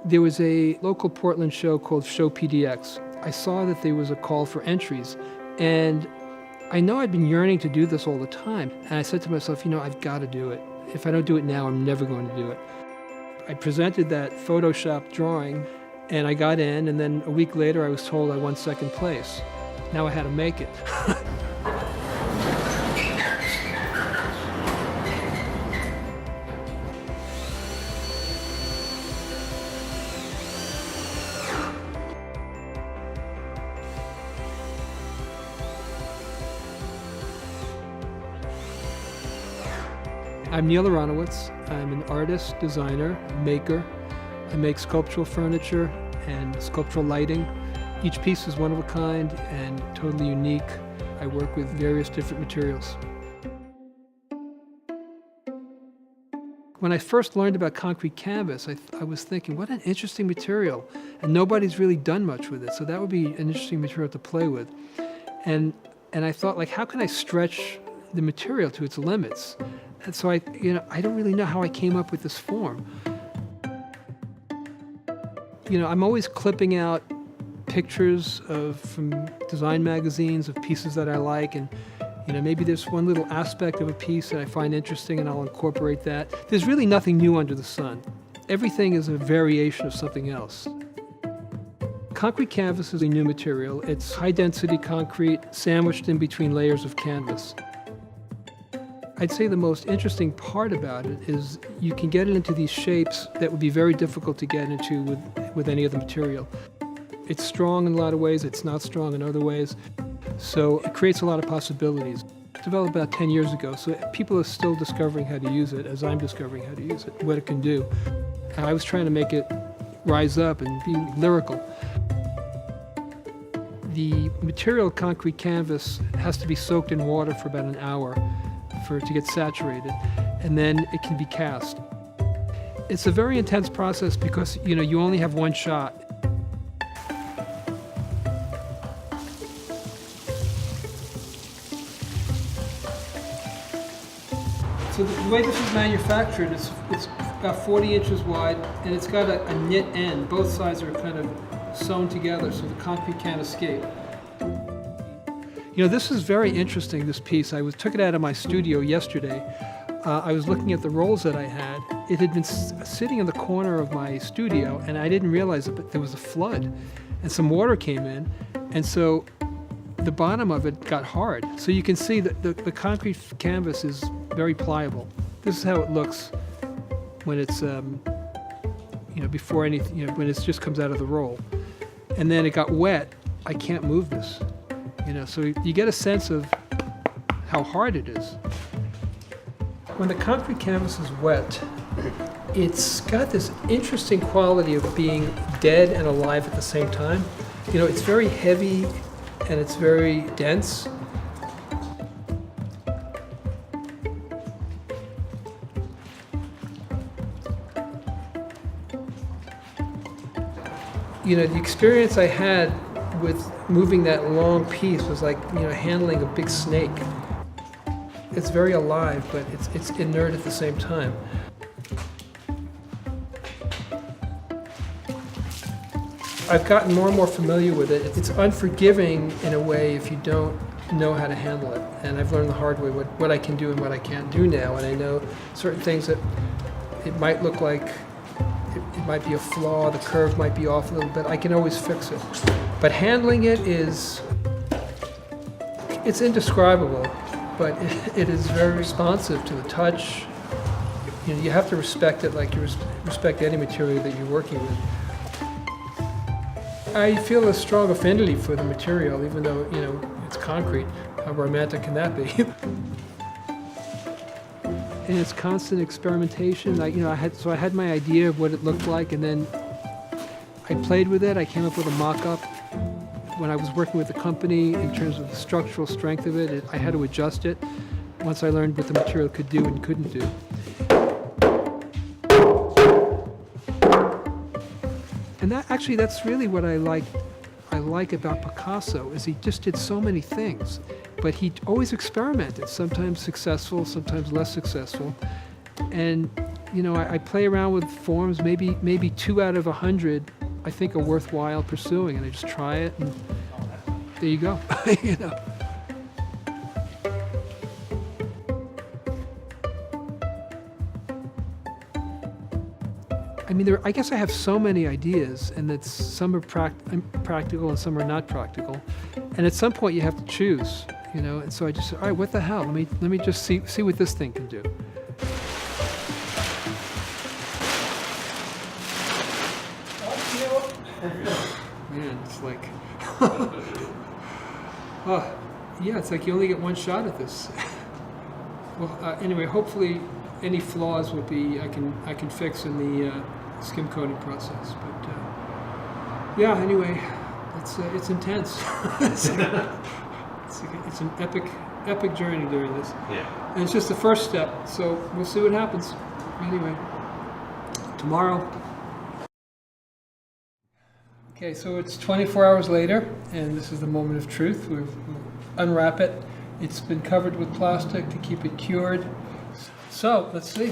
There was a local Portland show called Show PDX. I saw that there was a call for entries, and I know I'd been yearning to do this all the time, and I said to myself, I've got to do it. If I don't do it now, I'm never going to do it. I presented that Photoshop drawing, and I got in, and then a week later I was told I won second place. Now I had to make it. I'm Neal. I'm an artist, designer, maker. I make sculptural furniture and sculptural lighting. Each piece is one of a kind and totally unique. I work with various different materials. When I first learned about concrete canvas, I was thinking, what an interesting material. And nobody's really done much with it, so that would be an interesting material to play with. And I thought, how can I stretch the material to its limits? And so I don't really know how I came up with this form. I'm always clipping out pictures from design magazines of pieces that I like, and maybe there's one little aspect of a piece that I find interesting and I'll incorporate that. There's really nothing new under the sun. Everything is a variation of something else. Concrete canvas is a new material. It's high-density concrete sandwiched in between layers of canvas. I'd say the most interesting part about it is you can get it into these shapes that would be very difficult to get into with any other material. It's strong in a lot of ways, it's not strong in other ways, so it creates a lot of possibilities. It developed about 10 years ago, so people are still discovering how to use it as I'm discovering how to use it, what it can do. And I was trying to make it rise up and be lyrical. The material concrete canvas has to be soaked in water for about an hour for it to get saturated, and then it can be cast. It's a very intense process because you only have one shot. So the way this is manufactured, it's about 40 inches wide, and it's got a knit end. Both sides are kind of sewn together so the concrete can't escape. This is very interesting, this piece. I took it out of my studio yesterday. I was looking at the rolls that I had. It had been sitting in the corner of my studio, and I didn't realize it, but there was a flood, and some water came in, and so the bottom of it got hard. So you can see that the concrete canvas is very pliable. This is how it looks when it's, before anything, when it just comes out of the roll. And then it got wet. I can't move this. So you get a sense of how hard it is. When the concrete canvas is wet, it's got this interesting quality of being dead and alive at the same time. It's very heavy and it's very dense. The experience I had with moving that long piece was like, handling a big snake. It's very alive, but it's inert at the same time. I've gotten more and more familiar with it. It's unforgiving in a way if you don't know how to handle it. And I've learned the hard way what I can do and what I can't do now. And I know certain things that it might look like it might be a flaw, the curve might be off a little bit. I can always fix it. But handling it it's indescribable, but it is very responsive to the touch. You have to respect it like you respect any material that you're working with. I feel a strong affinity for the material, even though, it's concrete. How romantic can that be? And it's constant experimentation. I had my idea of what it looked like, and then I played with it. I came up with a mock-up. When I was working with the company in terms of the structural strength of it, I had to adjust it once I learned what the material could do and couldn't do. And that's really what I like about Picasso, is he just did so many things. But he always experimented, sometimes successful, sometimes less successful. And you know, I play around with forms. Maybe 2 out of 100 I think are worthwhile pursuing, and I just try it, and there you go. You know. I mean, I guess I have so many ideas, and that some are practical and some are not practical. And at some point, you have to choose, you know. And so I just said, all right, what the hell? Let me just see what this thing can do. Man, it's like, oh, yeah, it's like you only get one shot at this. Well, anyway, hopefully, any flaws will be I can fix in the skim coating process. But yeah, anyway, it's intense. it's an epic journey doing this. Yeah. And it's just the first step. So we'll see what happens. Anyway, tomorrow. Okay, so it's 24 hours later, and this is the moment of truth. We'll unwrap it. It's been covered with plastic to keep it cured. So let's see.